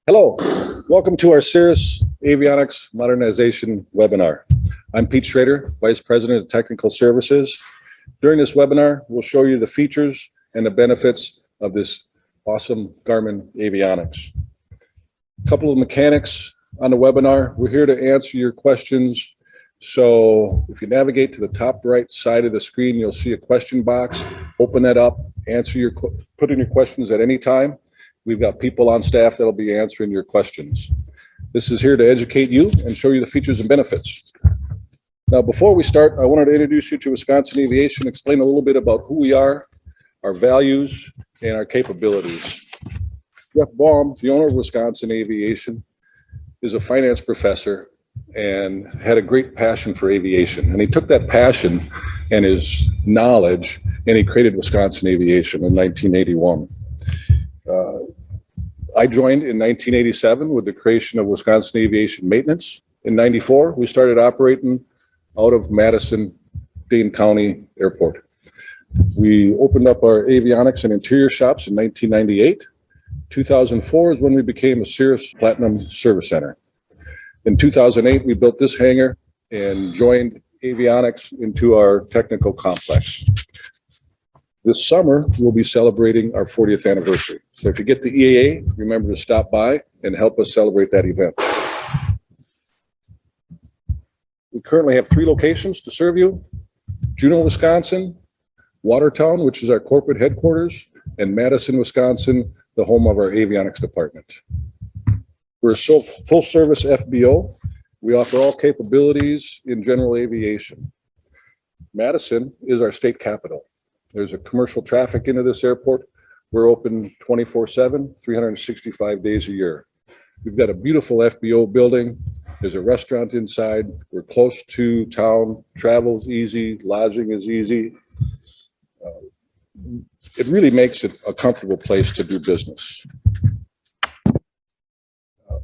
Hello, welcome to our Cirrus Avionics Modernization webinar. I'm Pete Schrader, Vice President of Technical Services. During this webinar, we'll show you the features and the benefits of this awesome Garmin avionics. A couple of mechanics on the webinar. We're here to answer your questions. So if you navigate to the top right side of the screen, you'll see a question box. Open that up, put in your questions at any time. We've got people on staff that'll be answering your questions. This is here to educate you and show you the features and benefits. Now, before we start, I wanted to introduce you to Wisconsin Aviation, explain a little bit about who we are, our values, and our capabilities. Jeff Baum, the owner of Wisconsin Aviation, is a finance professor and had a great passion for aviation. And he took that passion and his knowledge and he created Wisconsin Aviation in 1981. I joined in 1987 with the creation of Wisconsin Aviation Maintenance. In 94, we started operating out of Madison-Dane County Airport. We opened up our avionics and interior shops in 1998. 2004 is when we became a Cirrus Platinum Service Center. In 2008, we built this hangar and joined avionics into our technical complex. This summer, we'll be celebrating our 40th anniversary. So if you get the EAA, remember to stop by and help us celebrate that event. We currently have 3 locations to serve you: Juneau, Wisconsin, Watertown, which is our corporate headquarters, and Madison, Wisconsin, the home of our avionics department. We're a full service FBO. We offer all capabilities in general aviation. Madison is our state capital. There's a commercial traffic into this airport. We're open 24/7, 365 days a year. We've got a beautiful FBO building. There's a restaurant inside. We're close to town. Travel's easy. Lodging is easy. It really makes it a comfortable place to do business.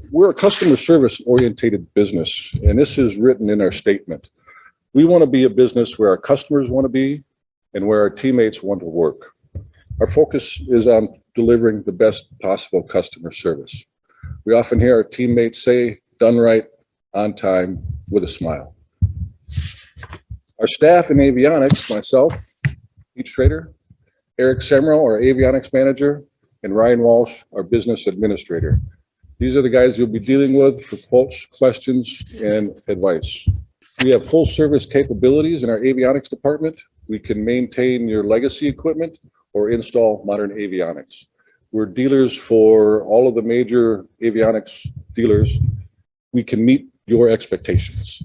We're a customer service oriented business, and this is written in our statement. We want to be a business where our customers want to be and where our teammates want to work. Our focus is on delivering the best possible customer service. We often hear our teammates say, "Done right, on time, with a smile." Our staff in avionics, myself, Pete Schrader, Eric Semro, our avionics manager, and Ryan Walsh, our business administrator. These are the guys you'll be dealing with for quotes, questions, and advice. We have full service capabilities in our avionics department. We can maintain your legacy equipment or install modern avionics. We're dealers for all of the major avionics dealers. We can meet your expectations.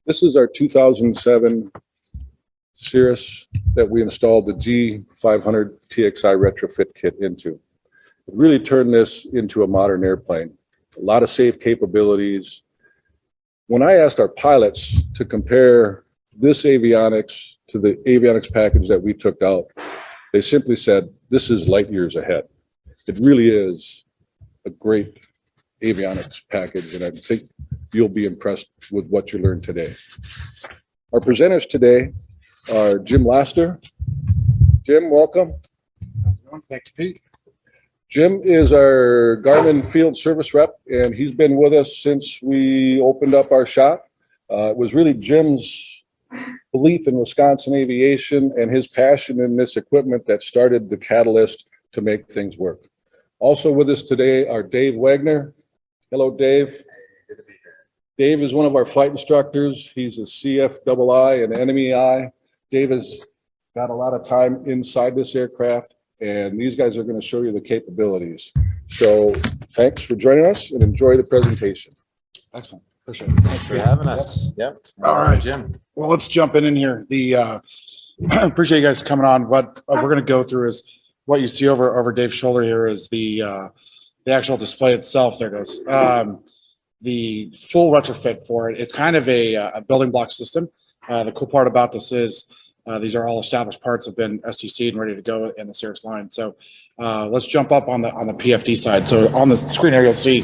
This is our 2007 Cirrus that we installed the G500 Txi retrofit kit into. It really turned this into a modern airplane. A lot of safe capabilities. When I asked our pilots to compare this avionics to the avionics package that we took out, they simply said, "This is light years ahead." It really is a great avionics package, and I think you'll be impressed with what you learned today. Our presenters today are Jim Laster. Jim, welcome. How's it going? Thank you, Pete. Jim is our Garmin field service rep, and he's been with us since we opened up our shop. It was really Jim's belief in Wisconsin aviation and his passion in this equipment that started the catalyst to make things work. Also with us today are Dave Wagner. Hello, Dave. Good to be here. Dave is one of our flight instructors. He's a CFII and NMEI. Dave has got a lot of time inside this aircraft, and these guys are going to show you the capabilities. So thanks for joining us and enjoy the presentation. Excellent. Appreciate it. Thanks for having us. Yep. All right, Jim. Well, let's jump in here. Appreciate you guys coming on. What we're going to go through is what you see over Dave's shoulder here is the actual display itself. There goes. The full retrofit for it. It's kind of a building block system. The cool part about this is these are all established parts, have been STC'd and ready to go in the Cirrus line. So let's jump up on the PFD side. So on the screen here, you'll see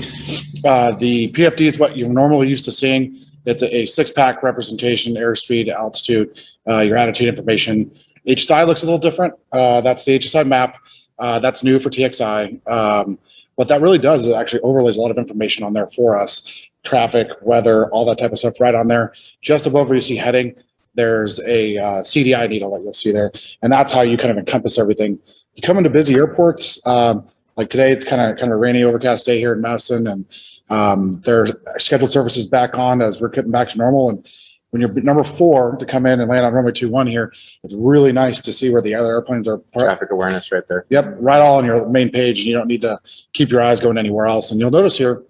the PFD is what you're normally used to seeing. It's a 6-pack representation: airspeed, altitude, your attitude information. HSI looks a little different. That's the HSI map. That's new for TXI. what that really does is it actually overlays a lot of information on there for us, traffic, weather, all that type of stuff right on there. Just above where you see heading, there's a CDI needle that you'll see there. And that's how you kind of encompass everything. You come into busy airports, like today, it's kind of a rainy, overcast day here in Madison, and there's scheduled services back on as we're getting back to normal. And when you're number 4 to come in and land on runway 21 here, it's really nice to see where the other airplanes are. Traffic awareness right there. Yep, right all on your main page, and you don't need to keep your eyes going anywhere else. And you'll notice here,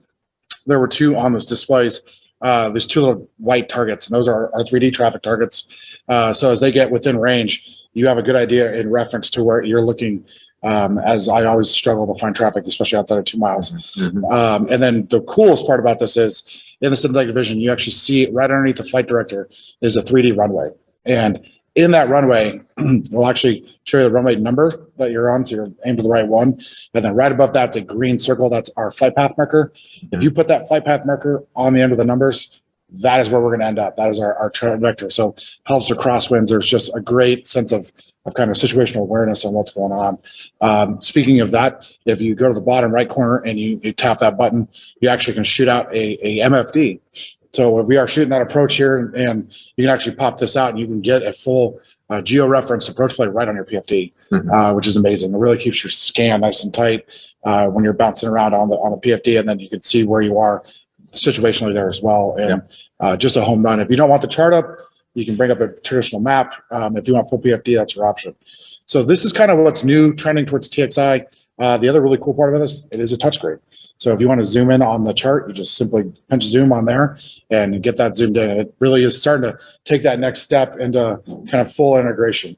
there were 2 on this displays. There's 2 little white targets, and those are our 3D traffic targets. So as they get within range, you have a good idea in reference to where you're looking. As I always struggle to find traffic, especially outside of 2 miles. Mm-hmm. And then the coolest part about this is in the synthetic division, you actually see right underneath the flight director is a 3D runway. And in that runway, we'll actually show you the runway number that you're on, so you're aimed to the right one. And then right above that's a green circle, that's our flight path marker. If you put that flight path marker on the end of the numbers, that is where we're going to end up. That is our trajectory. So helps or crosswinds. There's just a great sense of kind of situational awareness on what's going on. Speaking of that, if you go to the bottom right corner and you tap that button, you actually can shoot out a MFD. So if we are shooting that approach here, and you can actually pop this out and you can get a full geo-referenced approach plate right on your PFD, which is amazing. It really keeps your scan nice and tight when you're bouncing around on the PFD, and then you can see where you are situationally there as well. And just a home run. If you don't want the chart up, you can bring up a traditional map. If you want full PFD, that's your option. So this is kind of what's new, trending towards TXI. The other really cool part of this, it is a touchscreen. So if you want to zoom in on the chart, you just simply pinch zoom on there and get that zoomed in. And it really is starting to take that next step into kind of full integration.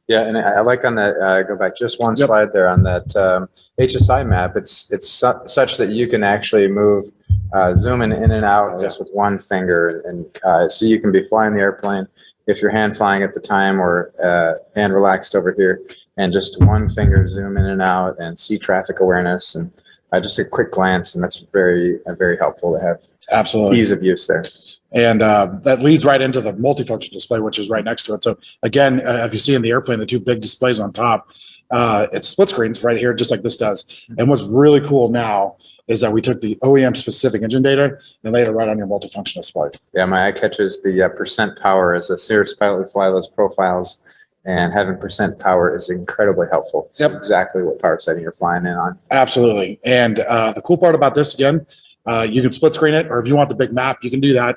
Yeah, and I like on that, go back just one slide there on that HSI map, it's such that you can actually move, zoom in and out just with one finger. And so you can be flying the airplane if you're hand flying at the time, or hand relaxed over here, and just one finger zoom in and out and see traffic awareness and just a quick glance. And that's very, very helpful to have. Absolutely. Ease of use there. And that leads right into the multifunction display, which is right next to it. So again, if you see in the airplane, the 2 big displays on top, it's split screens right here, just like this does. And what's really cool now is that we took the OEM specific engine data and laid it right on your multifunction display. Yeah, my eye catches the percent power. As a Cirrus pilot would fly those profiles, and having percent power is incredibly helpful. It's exactly what power setting you're flying in on. Absolutely. And the cool part about this, again, you can split screen it, or if you want the big map, you can do that.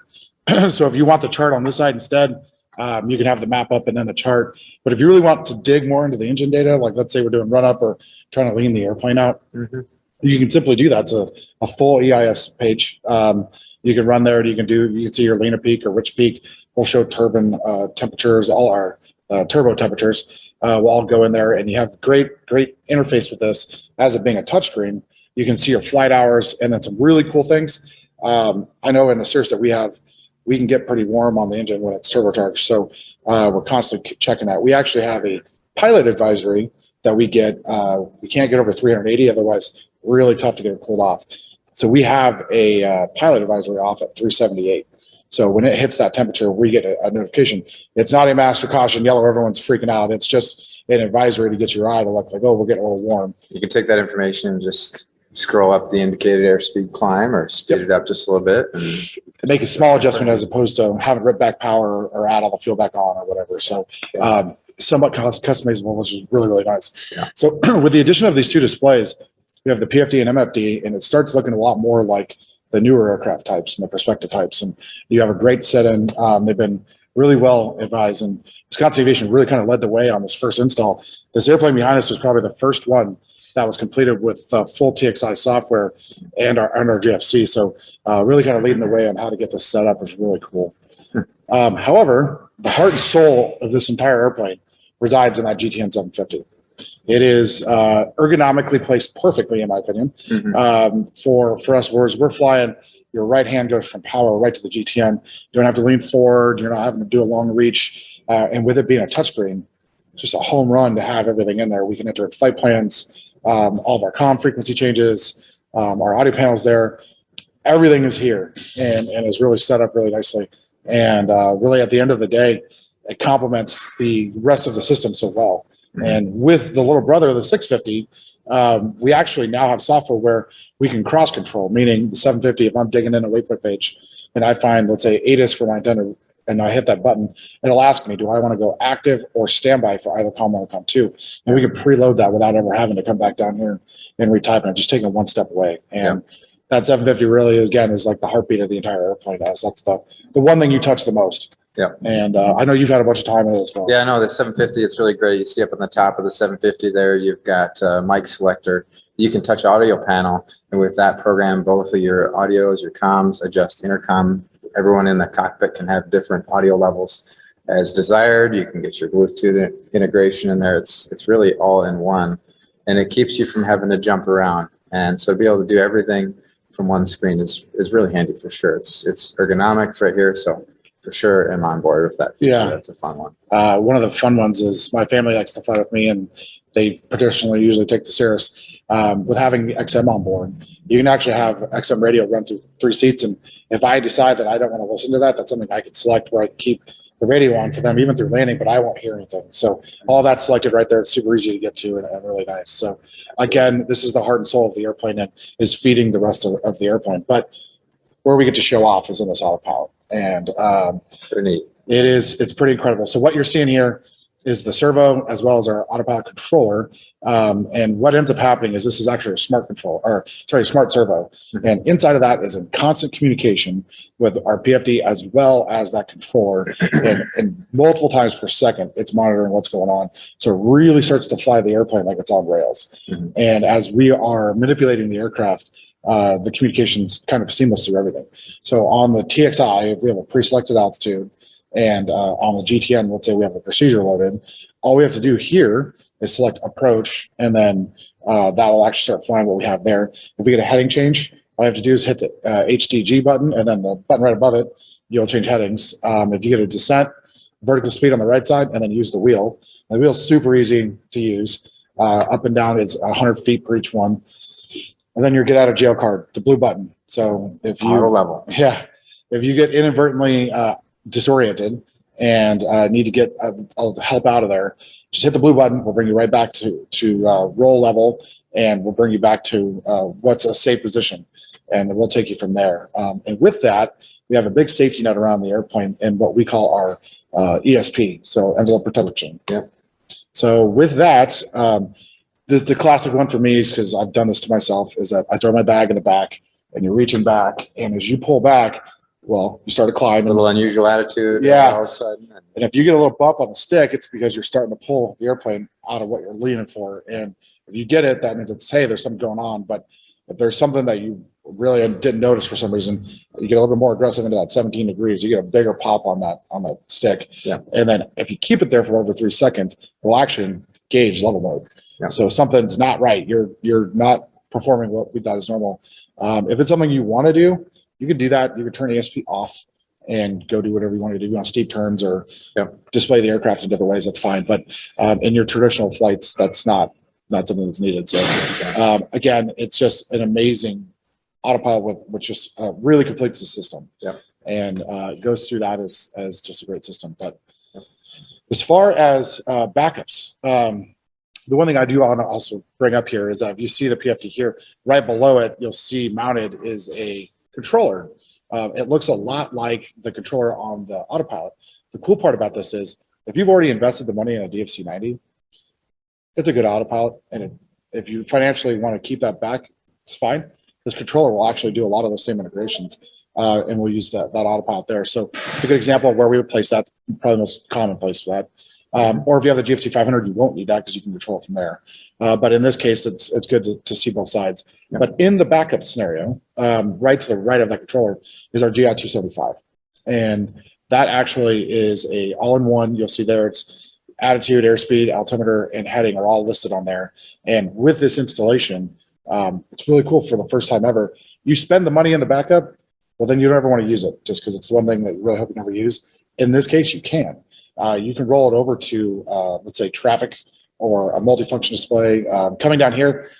So if you want the chart on this side instead, you can have the map up and then the chart. But if you really want to dig more into the engine data, like let's say we're doing run up or trying to lean the airplane out, you can simply do that. It's a full EIS page. You can run there, and you can see your lean peak or rich peak. We'll show turbine temperatures, all our turbo temperatures will all go in there, and you have great interface with this. As it being a touchscreen, you can see your flight hours, and then some really cool things. I know in the Cirrus that we can get pretty warm on the engine when it's turbocharged, so we're constantly checking that. We actually have a pilot advisory that we get. We can't get over 380, otherwise really tough to get it cooled off. So we have a pilot advisory off at 378. So when it hits that temperature, we get a notification. It's not a master caution yellow, everyone's freaking out. It's just an advisory to get your eye to look like, oh, we're getting a little warm. You can take that information and just scroll up the indicated airspeed climb, or speed it up just a little bit. And make a small adjustment as opposed to having rip back power or add all the fuel back on or whatever. So somewhat customizable, which is really, really nice. Yeah. So with the addition of these 2 displays, we have the PFD and MFD, and it starts looking a lot more like the newer aircraft types and the perspective types. And you have a great set-in. They've been really well advised, and Wisconsin Aviation really kind of led the way on this first install. This airplane behind us was probably the first one that was completed with full TXI software and our GFC. So really kind of leading the way on how to get this set up is really cool. However, the heart and soul of this entire airplane resides in that GTN 750. It is ergonomically placed perfectly, in my opinion. For us, whereas we're flying, your right hand goes from power right to the GTN. You don't have to lean forward. You're not having to do a long reach. And with it being a touchscreen, just a home run to have everything in there. We can enter flight plans, all of our comm frequency changes, our audio panels there. Everything is here and is really set up really nicely. And really at the end of the day, it complements the rest of the system so well. And with the little brother of the 650, we actually now have software where we can cross control, meaning the 750, if I'm digging in a waypoint page and I find, let's say, ATIS for my antenna, and I hit that button, it'll ask me, do I want to go active or standby for either COM1 or COM2? And we can preload that without ever having to come back down here and retype it, just taking it one step away. And that 750 really, again, is like the heartbeat of the entire airplane. That's the one thing you touch the most. Yeah. And I know you've had a bunch of time in it as well. Yeah, no, the 750, it's really great. You see up on the top of the 750 there, you've got mic selector. You can touch audio panel, and with that program, both of your audios, your comms, adjust intercom. Everyone in the cockpit can have different audio levels as desired. You can get your Bluetooth integration in there. It's really all in one, and it keeps you from having to jump around. And so to be able to do everything from one screen is really handy for sure. It's ergonomics right here, so for sure I'm on board with that feature. Yeah. That's a fun one. One of the fun ones is my family likes to fly with me, and they traditionally usually take the Cirrus. With having XM on board, you can actually have XM radio run through 3 seats, and if I decide that I don't want to listen to that, that's something I could select where I can keep the radio on for them even through landing, but I won't hear anything. So all that's selected right there. It's super easy to get to and really nice. So again, this is the heart and soul of the airplane and is feeding the rest of the airplane. But where we get to show off is in this autopilot, and Pretty neat. it's pretty incredible. So what you're seeing here is the servo as well as our autopilot controller. And what ends up happening is this is actually a smart control, or sorry, smart servo. And inside of that is in constant communication with our PFD as well as that controller. And multiple times per second, it's monitoring what's going on. So it really starts to fly the airplane like it's on rails. And as we are manipulating the aircraft, the communication's kind of seamless through everything. So on the TXI, if we have a pre-selected altitude, and on the GTN, let's say we have a procedure loaded, all we have to do here is select approach, and then that will actually start flying what we have there. If we get a heading change, all you have to do is hit the HDG button, and then the button right above it, you'll change headings. If you get a descent, vertical speed on the right side, and then use the wheel. The wheel's super easy to use. Up and down is 100 feet per each one. And then your get out of jail card, the blue button. So if you Auto level. Yeah, if you get inadvertently disoriented and need to get help out of there, just hit the blue button. We'll bring you right back to roll level, and we'll bring you back to what's a safe position, and we'll take you from there. And with that, we have a big safety net around the airplane and what we call our ESP, so envelope protection. Yeah. So with that, the classic one for me is, because I've done this to myself, is that I throw my bag in the back, and you're reaching back, and as you pull back, well, you start to climb. A little unusual attitude. Yeah. All of a sudden. And if you get a little bump on the stick, it's because you're starting to pull the airplane out of what you're leaning for. And if you get it, that means it's, hey, there's something going on. But if there's something that you really didn't notice for some reason, you get a little bit more aggressive into that 17 degrees, you get a bigger pop on that stick. Yeah. And then if you keep it there for over 3 seconds, we'll actually engage level mode. Yeah. So something's not right. You're not performing what we thought is normal. If it's something you want to do, you can do that. You can turn ESP off and go do whatever you want to do on steep turns, or display the aircraft in different ways. That's fine. But in your traditional flights, that's not something that's needed. So again, it's just an amazing autopilot which just really completes the system. Yeah. And goes through that as just a great system. But as far as backups, the one thing I do want to also bring up here is that if you see the PFD here, right below it, you'll see mounted is a controller. It looks a lot like the controller on the autopilot. The cool part about this is, if you've already invested the money in a DFC 90, it's a good autopilot. And if you financially want to keep that back, it's fine. This controller will actually do a lot of those same integrations, and we'll use that autopilot there. So it's a good example of where we would place that, probably the most common place for that. Or if you have the GFC 500, you won't need that because you can control it from there. But in this case, it's good to see both sides. Yeah. But in the backup scenario, right to the right of that controller is our GI 275. And that actually is a all-in-one. You'll see there it's attitude, airspeed, altimeter, and heading are all listed on there. And with this installation, it's really cool for the first time ever. You spend the money in the backup, well, then you don't ever want to use it just because it's one thing that you really hope you never use. In this case, you can. You can roll it over to, let's say, traffic or a multifunction display. Coming down here,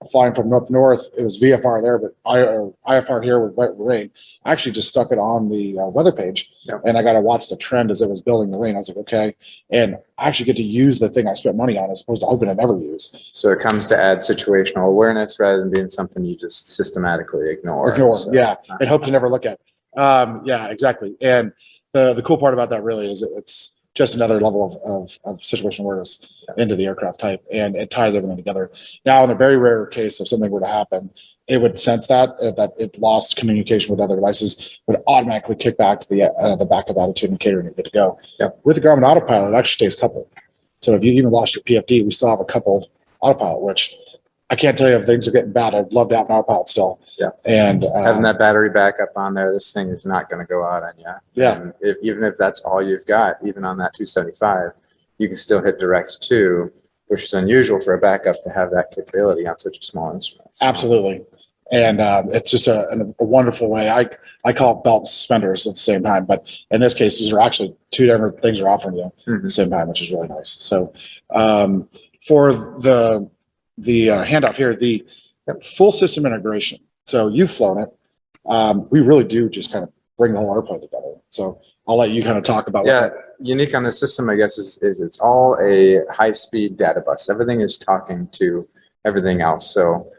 flying from north to north, it was VFR there, but IFR here with wet rain. I actually just stuck it on the weather page, and I got to watch the trend as it was building the rain. I was like, okay, and I actually get to use the thing I spent money on as opposed to hoping to never use. So it comes to add situational awareness rather than being something you just systematically ignore. So, Yeah, and hope to never look at. Yeah, exactly. And the cool part about that really is it's just another level of situational awareness into the aircraft type, and it ties everything together. Now, in a very rare case, if something were to happen, it would sense that it lost communication with other devices, would automatically kick back to the backup attitude indicator, and you're good to go. Yep. With the Garmin Autopilot, it actually stays coupled. So if you even lost your PFD, we still have a coupled autopilot, which I can't tell you if things are getting bad. I'd love to have an autopilot still. Yeah. And having that battery backup on there, this thing is not going to go out on you. Yeah. And even if that's all you've got, even on that 275, you can still hit direct to, which is unusual for a backup to have that capability on such a small instrument. So. Absolutely. And it's just a wonderful way. I call it belt and suspenders at the same time, but in this case, these are actually two different things we're offering you at the same time, which is really nice. So for the handoff here, the full system integration. So you've flown it. We really do just kind of bring the whole airplane together. So I'll let you kind of talk about what unique on the system, I guess, is it's all a high-speed data bus. Everything is talking to everything else. So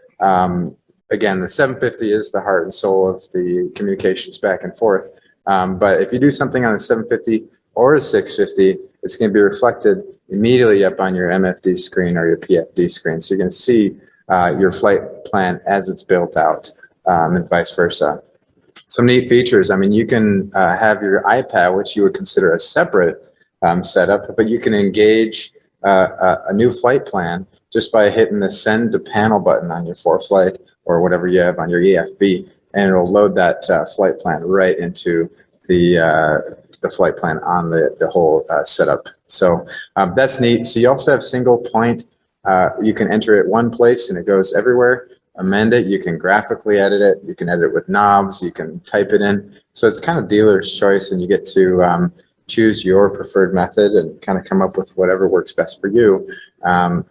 again, the 750 is the heart and soul of the communications back and forth. But if you do something on a 750 or a 650, it's going to be reflected immediately up on your MFD screen or your PFD screen. So you're going to see your flight plan as it's built out, and vice versa. Some neat features. I mean, you can have your iPad, which you would consider a separate setup, but you can engage a new flight plan just by hitting the send to panel button on your ForeFlight or whatever you have on your EFB, and it'll load that flight plan right into the flight plan on the whole setup. So that's neat. So you also have single point. You can enter it one place and it goes everywhere. Amend it. You can graphically edit it. You can edit it with knobs. You can type it in. So it's kind of dealer's choice, and you get to choose your preferred method and kind of come up with whatever works best for you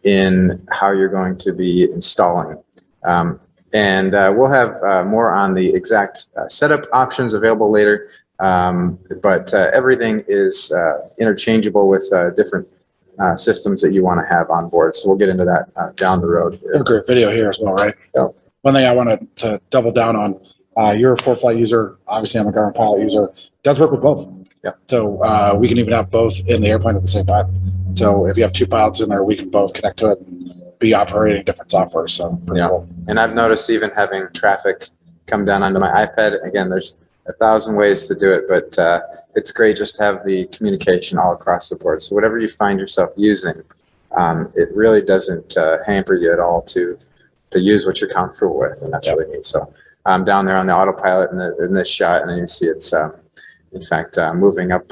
in how you're going to be installing. And we'll have more on the exact setup options available later. But everything is interchangeable with different systems that you want to have on board. So we'll get into that down the road here. A great video here as well, right? Yeah. One thing I wanted to double down on, you're a ForeFlight user. Obviously, I'm a Garmin Pilot user. It does work with both. Yeah. So we can even have both in the airplane at the same time. So if you have two pilots in there, we can both connect to it and be operating different software. So pretty cool. And I've noticed even having traffic come down onto my iPad, again, there's 1,000 ways to do it, but it's great just to have the communication all across the board. So whatever you find yourself using, it really doesn't hamper you at all to use what you're comfortable with, and that's really neat. So I'm down there on the autopilot in this shot, and then you see it's in fact moving up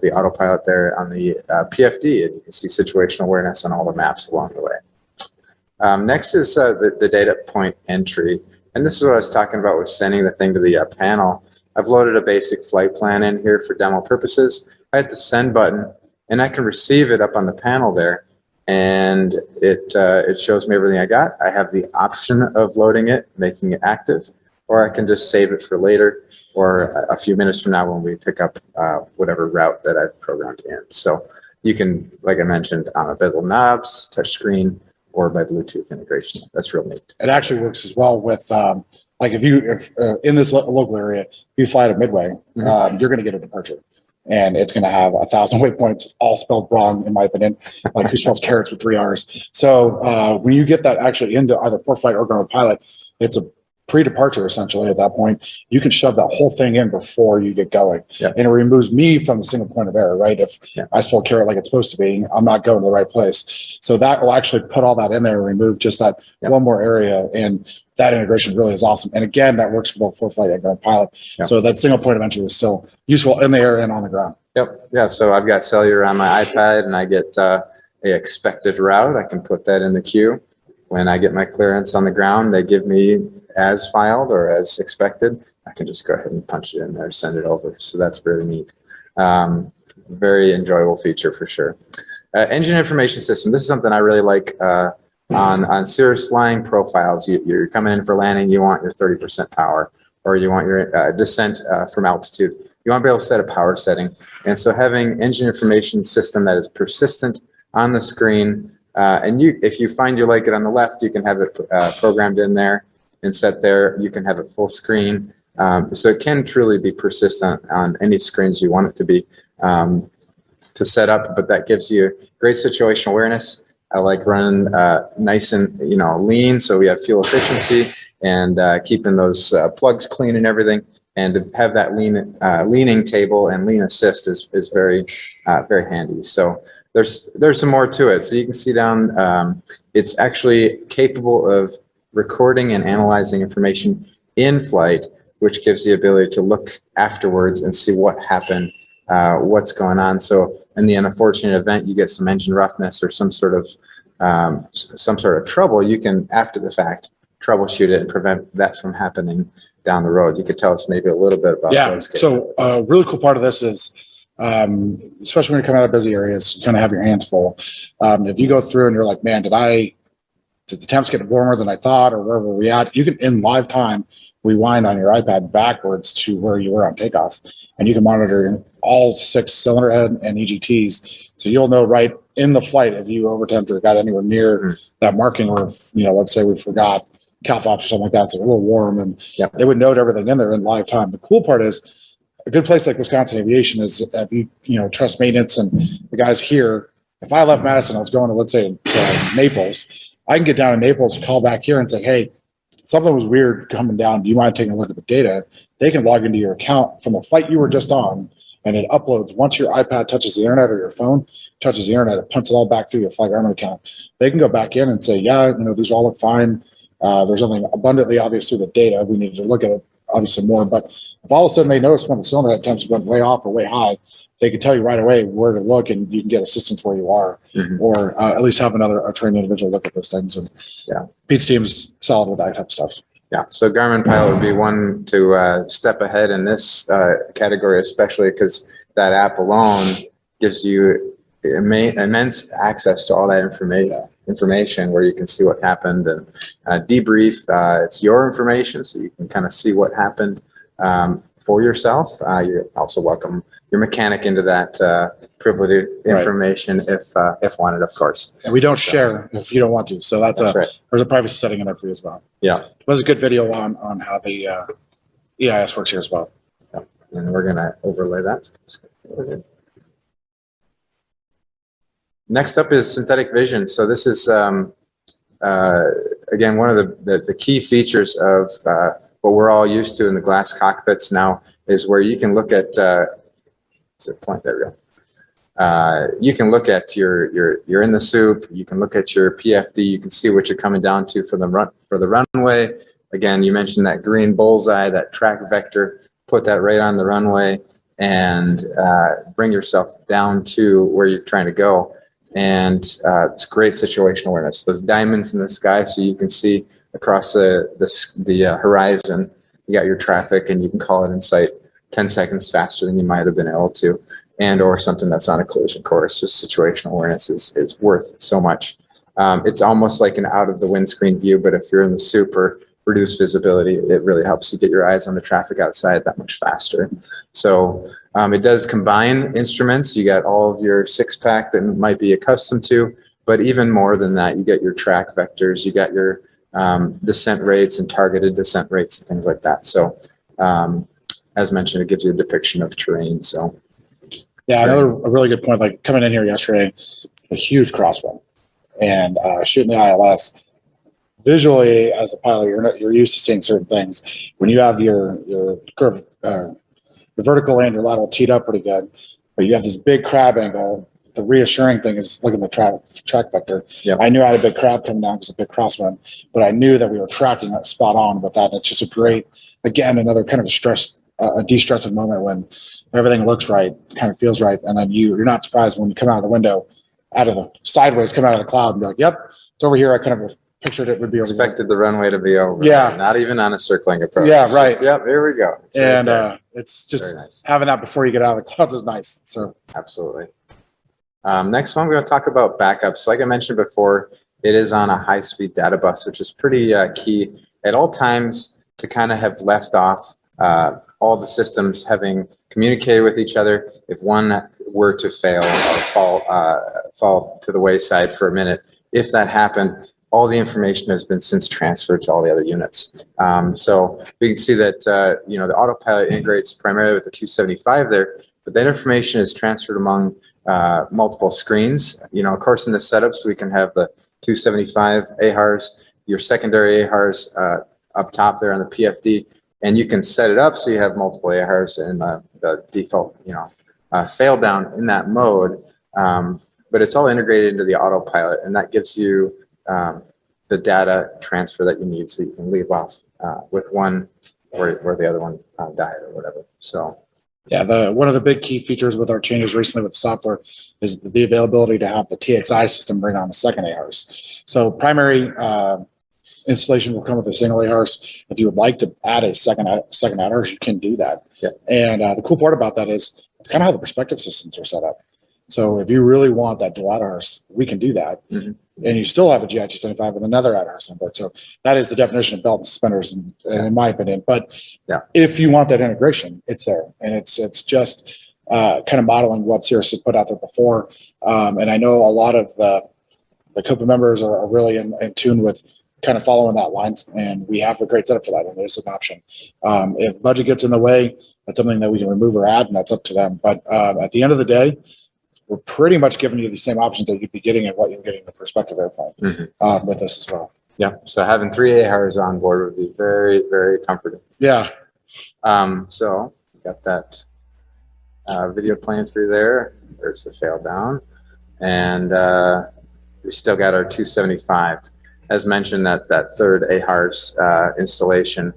the autopilot there on the PFD, and you can see situational awareness on all the maps along the way. Next is the data point entry, and this is what I was talking about with sending the thing to the panel. I've loaded a basic flight plan in here for demo purposes. I hit the send button, and I can receive it up on the panel there, and it shows me everything I got. I have the option of loading it, making it active, or I can just save it for later or a few minutes from now when we pick up whatever route that I've programmed in. So you can, like I mentioned, on a bezel knobs, touch screen, or by Bluetooth integration. That's real neat. It actually works as well with like if in this local area, if you fly to Midway, you're going to get a departure, and it's going to have 1,000 waypoints, all spelled wrong in my opinion. Like who spells carrots with 3 R's? So when you get that actually into either ForeFlight or Garmin Pilot, it's a pre-departure essentially. At that point, you can shove that whole thing in before you get going, and it removes me from the single point of error. Right? If I spell carrot like it's supposed to be, I'm not going to the right place. So that will actually put all that in there and remove just that one more area, and that integration really is awesome. And again, that works for both ForeFlight and Garmin Pilot. So that single point of entry is still useful in the air and on the ground. Yep. Yeah. So I've got cellular on my iPad, and I get a expected route. I can put that in the queue. When I get my clearance on the ground, they give me as filed or as expected. I can just go ahead and punch it in there, send it over. So that's really neat. Very enjoyable feature for sure. Engine information system. This is something I really like On Cirrus flying profiles, you're coming in for landing, you want your 30% power, or you want your descent from altitude. You want to be able to set a power setting. And so having engine information system that is persistent on the screen, and if you find you like it on the left, you can have it programmed in there and set there. You can have it full screen. So it can truly be persistent on any screens you want it to be to set up, but that gives you great situational awareness. I like running nice and lean, so we have fuel efficiency and keeping those plugs clean and everything. And to have that leaning table and lean assist is very very handy. So there's some more to it. So you can see down, it's actually capable of recording and analyzing information in flight, which gives the ability to look afterwards and see what happened, what's going on. So in the unfortunate event you get some engine roughness or some sort of trouble, you can, after the fact, troubleshoot it and prevent that from happening down the road. You could tell us maybe a little bit about those cases. So a really cool part of this is, especially when you come out of busy areas, you kind of have your hands full. If you go through and you're like, man, did the temps get warmer than I thought, or where were we at? You can, in live time, rewind on your iPad backwards to where you were on takeoff, and you can monitor all 6 cylinder head and EGTs. So you'll know right in the flight if you overtempered or got anywhere near that marking, or if, let's say we forgot cal flops or something like that, it's a little warm, and they would note everything in there in live time. The cool part is, a good place like Wisconsin Aviation is, if you trust maintenance and the guys here, if I left Madison, I was going to, let's say, Naples, I can get down to Naples, call back here and say, hey, something was weird coming down. Do you mind taking a look at the data? They can log into your account from the flight you were just on, and it uploads. Once your iPad touches the internet or your phone touches the internet, it punts it all back through your Flight Garmin account. They can go back in and say, yeah, these all look fine. There's something abundantly obvious through the data. We need to look at it obviously more. But if all of a sudden they notice when the cylinder head temps went way off or way high, they can tell you right away where to look, and you can get assistance where you are, or at least have a trained individual look at those things. And Pete's team's solid with that type of stuff. Yeah, so Garmin Pilot would be one to step ahead in this category, especially because that app alone gives you immense access to all that information where you can see what happened and debrief. It's your information, so you can kind of see what happened for yourself. You're also welcome your mechanic into that privileged information if wanted, of course. And we don't share if you don't want to. So that's right. There's a privacy setting in there for you as well. Yeah. There's a good video on how the EIS works here as well. Yeah. And we're going to overlay that. Next up is synthetic vision. So this is, again, one of the key features of what we're all used to in the glass cockpits now is where you can look at, there we go. You can look at you're in the soup, you can look at your PFD, you can see what you're coming down to for the runway. Again, you mentioned that green bullseye, that track vector, put that right on the runway and bring yourself down to where you're trying to go. And it's great situational awareness. Those diamonds in the sky, so you can see across the horizon. You got your traffic, and you can call it in sight 10 seconds faster than you might have been able to, and or something that's on a collision course. Just situational awareness is worth so much. It's almost like an out of the windscreen view, but if you're in the super reduced visibility, it really helps you get your eyes on the traffic outside that much faster. So it does combine instruments. You got all of your 6-pack that you might be accustomed to, but even more than that, you get your track vectors, you got your descent rates and targeted descent rates and things like that. So as mentioned, it gives you a depiction of terrain. So yeah, a really good point, like coming in here yesterday, a huge crosswind and shooting the ILS. Visually, as a pilot, you're used to seeing certain things. When you have your curve, the vertical and your lateral teed up pretty good, but you have this big crab angle. The reassuring thing is looking at the track vector. Yep. I knew I had a big crab coming down because of a big crosswind, but I knew that we were tracking it spot on with that. It's just a great, again, another kind of a de-stressing moment when everything looks right, kind of feels right, and then you're not surprised when you come out of the window, come out of the cloud, and be like, yep, it's over here. I kind of pictured it would be over here. Expected the runway to be over. Yeah. Not even on a circling approach. Yeah, right. Just, yep, here we go. It's and right it's just nice. Having that before you get out of the clouds is nice. So absolutely. Next one, we're going to talk about backups. Like I mentioned before, it is on a high-speed data bus, which is pretty key at all times to kind of have left off all the systems having communicated with each other. If one were to fail or fall to the wayside for a minute, if that happened, all the information has been since transferred to all the other units. So we can see that you know, the autopilot integrates primarily with the 275 there, but that information is transferred among multiple screens. You know, of course, in the setups, we can have the 275 AHRS, your secondary AHRS up top there on the PFD, and you can set it up so you have multiple AHRS and the default, you know, fail down in that mode. But it's all integrated into the autopilot, and that gives you the data transfer that you need, so you can leave off with one where the other one died or whatever. So. Yeah, one of the big key features with our changes recently with the software is the availability to have the TXI system bring on the second AHRS. So primary installation will come with a single AHRS. If you would like to add a second AHRS, you can do that. Yeah. And the cool part about that is it's kind of how the perspective systems are set up. So if you really want that dual AHRS, we can do that. Mm-hmm. And you still have a GI 275 with another AHRS on board. So that is the definition of belt and suspenders, in my opinion. But yeah, if you want that integration, it's there. And it's just kind of modeling what Cirrus had put out there before. And I know a lot of the COPA members are really in tune with kind of following that lines. And we have a great setup for that. And there's an option. If budget gets in the way, that's something that we can remove or add, and that's up to them. But at the end of the day, we're pretty much giving you the same options that you'd be getting and what you're getting in the Perspective airplane with this as well. Yeah, so having 3 AHRS on board would be very, very comforting. Yeah. So we got that video playing through there. There's the fail down. And we still got our 275. As mentioned, that third AHRS installation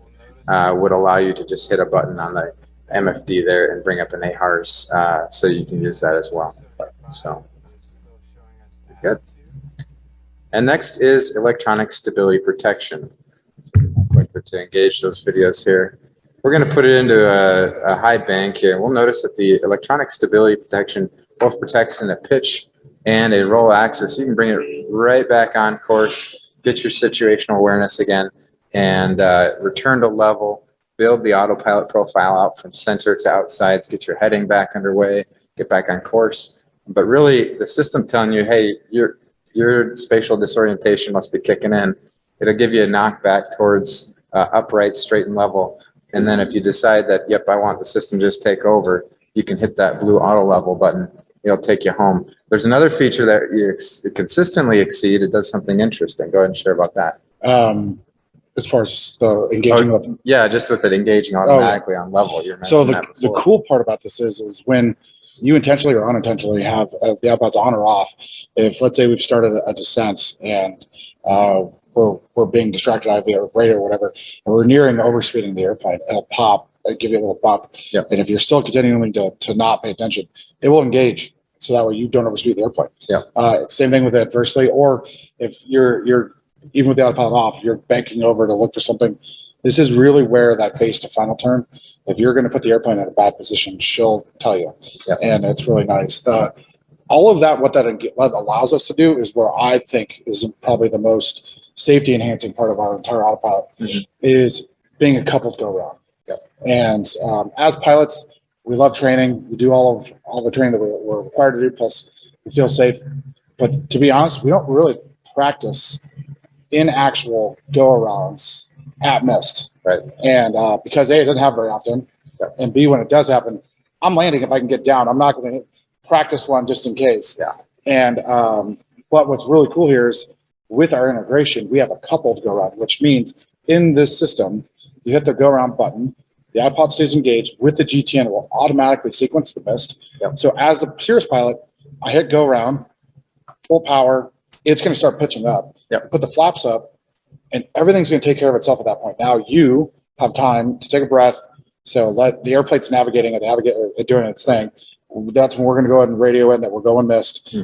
would allow you to just hit a button on the MFD there and bring up an AHRS, so you can use that as well. So good. And next is electronic stability protection. So quicker to engage those videos here. We're going to put it into a high bank here. We'll notice that the electronic stability protection both protects in a pitch and a roll axis. You can bring it right back on course, get your situational awareness again, and return to level, build the autopilot profile out from center to outsides, get your heading back underway, get back on course. But really, the system telling you, hey, your spatial disorientation must be kicking in. It'll give you a knock back towards upright, straight, and level. And then if you decide that, yep, I want the system just take over, you can hit that blue auto level button. It'll take you home. There's another feature that you consistently exceed. It does something interesting. Go ahead and share about that. As far as the engaging level. Yeah, just with it engaging automatically on level. So the cool part about this is when you intentionally or unintentionally have the outbounds on or off. If, let's say, we've started a descent and we're being distracted by a radar or whatever, and we're nearing overspeeding the airplane, it'll pop, it'll give you a little bump. Yep. And if you're still continuing to not pay attention, it will engage, so that way you don't overspeed the airplane. Yeah. Same thing with adversely, or if you're even with the autopilot off, you're banking over to look for something. This is really where that base to final turn, if you're going to put the airplane in a bad position, she'll tell you. Yep. And it's really nice. All of that, what that allows us to do is where I think is probably the most safety enhancing part of our entire autopilot is being a coupled go round. Yep. And as pilots, we love training. We do all the training that we're required to do, plus we feel safe. But to be honest, we don't really practice in actual go-arounds at missed, right? And because A, it doesn't happen very often, and B, when it does happen, I'm landing if I can get down. I'm not going to practice one just in case. Yeah. And but what's really cool here is with our integration, we have a coupled go-around, which means in this system, you hit the go-around button, the autopilot stays engaged with the GTN, it will automatically sequence the missed. Yep. So as the Cirrus pilot, I hit go-around, full power, it's going to start pitching up. Yep. Put the flaps up, and everything's going to take care of itself at that point. Now you have time to take a breath. So let the airplane's navigating it, doing its thing. That's when we're going to go ahead and radio in that we're going missed.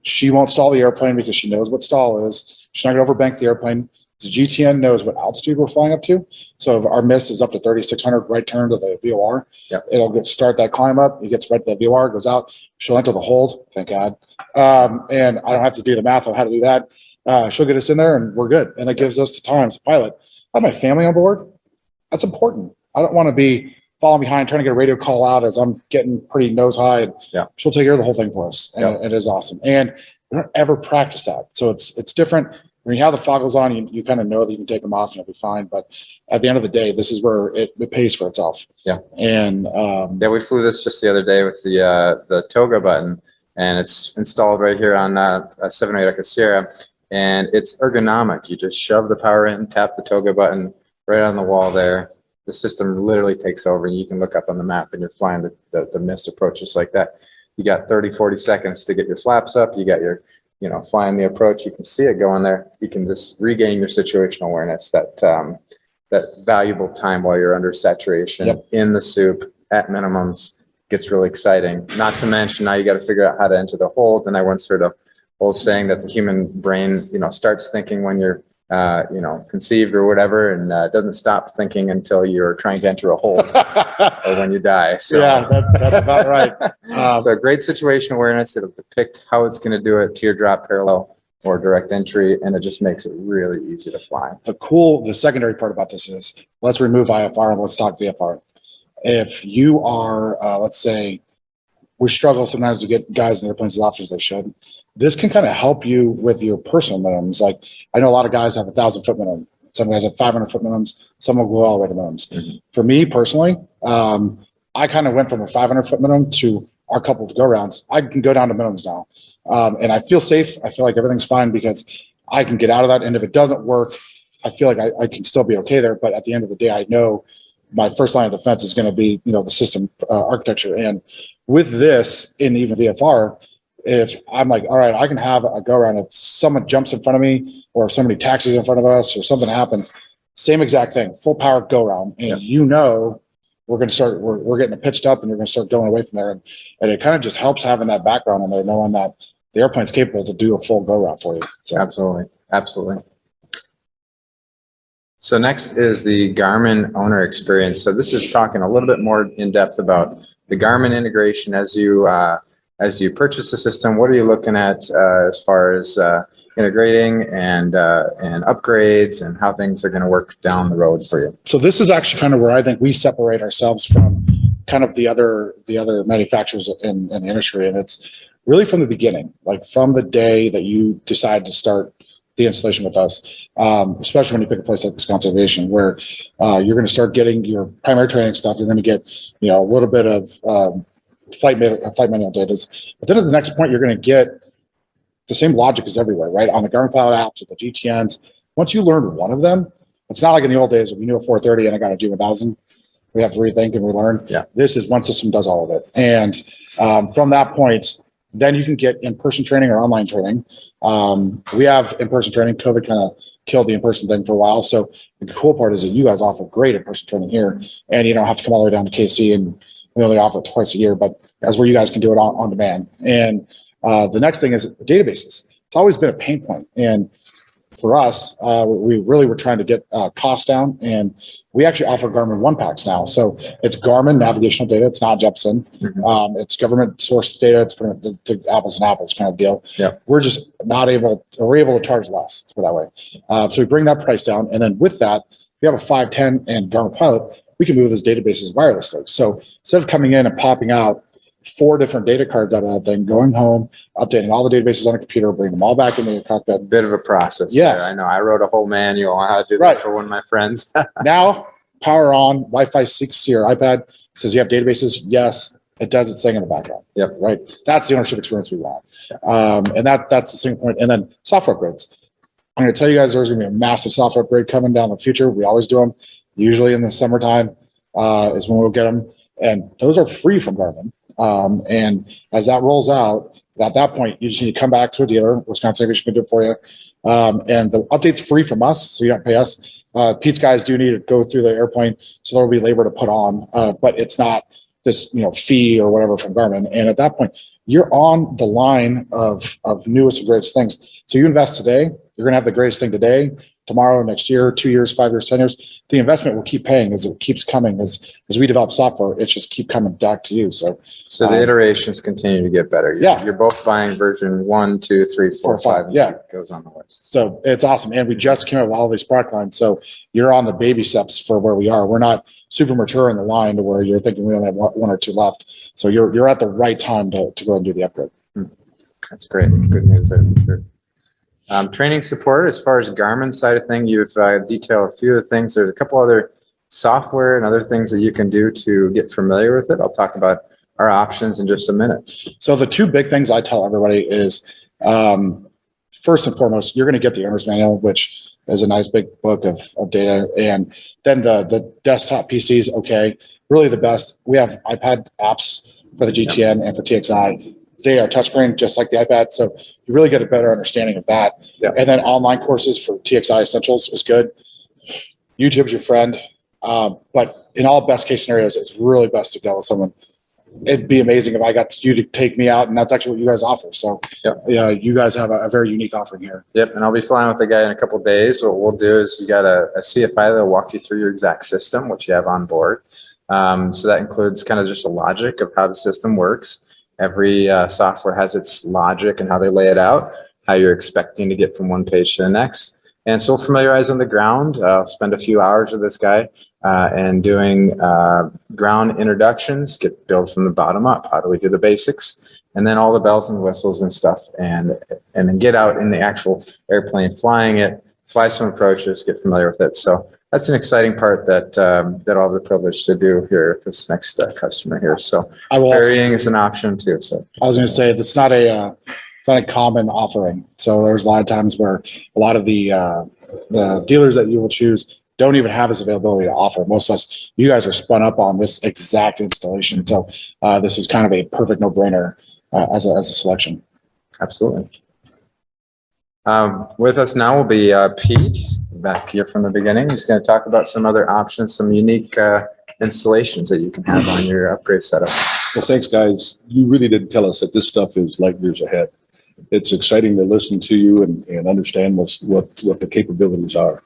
She won't stall the airplane because she knows what stall is. She's not going to overbank the airplane. The GTN knows what altitude we're flying up to. So if our mist is up to 3,600, right turn to the VOR. Yep. It'll start that climb up. It gets right to the VOR, goes out. She'll enter the hold, thank God. And I don't have to do the math on how to do that. She'll get us in there and we're good. And that gives us the time as a pilot. I have my family on board. That's important. I don't want to be falling behind trying to get a radio call out as I'm getting pretty nose high. And she'll take care of the whole thing for us. And it is awesome. And we don't ever practice that. So it's different. When you have the foggles on, you kind of know that you can take them off and it'll be fine. But at the end of the day, this is where it pays for itself. Yeah. And we flew this just the other day with the toga button, and it's installed right here on a 708 Echo Sierra, and it's ergonomic. You just shove the power in, tap the toga button right on the wall there. The system literally takes over, and you can look up on the map and you're flying the mist approach just like that. You got 30, 40 seconds to get your flaps up. You got your, flying the approach. You can see it going there. You can just regain your situational awareness, that valuable time while you're under saturation in the soup at minimums. Gets really exciting. Not to mention now you got to figure out how to enter the hold. And I once heard a old saying that the human brain, starts thinking when you're conceived or whatever, and doesn't stop thinking until you're trying to enter a hold or when you die. So that's about right. So great situation awareness. It'll depict how it's going to do it, teardrop, parallel, or direct entry, and it just makes it really easy to fly. The secondary part about this is, let's remove IFR and let's talk VFR. If you are, let's say, we struggle sometimes to get guys in airplanes as often as they should. This can kind of help you with your personal minimums. Like, I know a lot of guys have 1,000-foot minimum. Some guys have 500-foot minimums. Some will go all the way to minimums. Mm-hmm. For me personally, I kind of went from a 500-foot minimum to our couple to go rounds. I can go down to minimums now. And I feel safe. I feel like everything's fine because I can get out of that. And if it doesn't work, I feel like I can still be okay there. But at the end of the day, I know my first line of defense is going to be, the system architecture. And with this, in even VFR, if I'm like, all right, I can have a go around. If someone jumps in front of me, or if somebody taxis in front of us, or something happens, same exact thing, full power go around, and we're going to start. We're getting it pitched up, and we're going to start going away from there. And it kind of just helps having that background in there, knowing that the airplane's capable to do a full go round for you. So. Absolutely. So next is the Garmin owner experience. So this is talking a little bit more in depth about the Garmin integration as you purchase the system. What are you looking at as far as integrating and upgrades, and how things are going to work down the road for you? So this is actually kind of where I think we separate ourselves from kind of the other manufacturers in the industry, and it's really from the beginning, like from the day that you decide to start the installation with us, especially when you pick a place like Wisconsin Aviation, where you're going to start getting your primary training stuff. You're going to get a little bit of flight manual data, but then at the next point, you're going to get the same logic as everywhere, right? On the Garmin Pilot apps, with the GTNs. Once you learn one of them, it's not like in the old days when you knew a 430 and I got a G1000. We have to rethink and relearn. Yeah. This is one system does all of it, and from that point, then you can get in-person training or online training. We have in-person training. COVID kind of killed the in-person thing for a while. So the cool part is that you guys offer great in-person training here, and you don't have to come all the way down to KC, and we only offer it twice a year, but that's where you guys can do it on demand. And the next thing is databases. It's always been a pain point. And for us, we really were trying to get costs down, and we actually offer Garmin One Packs now. So it's Garmin navigational data. It's not Jeppesen. Mm-hmm. It's government source data. It's pretty much the apples and apples kind of deal. Yeah. We're just not able, or we're able to charge less. Let's put it that way. So we bring that price down. And then with that, if you have a 510 and Garmin Pilot, we can move those databases wirelessly. So instead of coming in and popping out 4 different data cards out of that thing, going home, updating all the databases on a computer, bring them all back into your cockpit. Bit of a process. Yes. There. I know. I wrote a whole manual on how to do that for one of my friends. Now, power on, Wi-Fi 6 to your iPad, says you have databases. Yes, it does its thing in the background. Yep. Right. That's the ownership experience we want. And that's the single point. And then software upgrades. I'm going to tell you guys there's going to be a massive software upgrade coming down in the future. We always do them. Usually in the summertime is when we'll get them. And those are free from Garmin. And as that rolls out, at that point, you just need to come back to a dealer. Wisconsin Aviation can do it for you. And the update's free from us, so you don't pay us. Pete's guys do need to go through the airplane, so there will be labor to put on, but it's not this fee or whatever from Garmin. And at that point, you're on the line of newest and greatest things. So you invest today, you're going to have the greatest thing today, tomorrow, next year, 2 years, 5 years, 10 years. The investment will keep paying as it keeps coming. As we develop software, it's just keep coming back to you. So the iterations continue to get better. You're both buying version 1, 2, 3, 4, 5. Yeah, it goes on the list. So it's awesome. And we just came out with all these product lines. So you're on the baby steps for where we are. We're not super mature in the line to where you're thinking we only have 1 or 2 left. So you're at the right time to go and do the upgrade. That's great. Good news there for sure. Training support, as far as Garmin side of thing, you've detailed a few of the things. There's a couple other software and other things that you can do to get familiar with it. I'll talk about our options in just a minute. So the 2 big things I tell everybody is, first and foremost, you're going to get the owner's manual, which is a nice big book of data. And then the desktop PCs, okay, really the best. We have iPad apps for the GTN and for TXI. They are touchscreen, just like the iPad. So you really get a better understanding of that. Yeah. And then online courses for TXI Essentials is good. YouTube's your friend. But in all best case scenarios, it's really best to go with someone. It'd be amazing if I got you to take me out, and that's actually what you guys offer. So yeah, you guys have a very unique offering here. Yep, and I'll be flying with a guy in a couple of days. What we'll do is you got a CFI that'll walk you through your exact system, which you have on board. So that includes kind of just the logic of how the system works. Every software has its logic and how they lay it out, how you're expecting to get from one page to the next. And so we'll familiarize on the ground. I'll spend a few hours with this guy and doing ground introductions, get built from the bottom up. How do we do the basics? And then all the bells and whistles and stuff, and then get out in the actual airplane, flying it, fly some approaches, get familiar with it. So that's an exciting part that I'll have the privilege to do here with this next customer here. So varying is an option too. So I was going to say that's not a common offering. So there's a lot of times where a lot of the dealers that you will choose don't even have this availability to offer. Most of us, you guys are spun up on this exact installation. So this is kind of a perfect no-brainer as a selection. Absolutely. With us now will be Pete, back here from the beginning. He's going to talk about some other options, some unique installations that you can have on your upgrade setup. Well, thanks, guys. You really didn't tell us that this stuff is light years ahead. It's exciting to listen to you and understand what the capabilities are.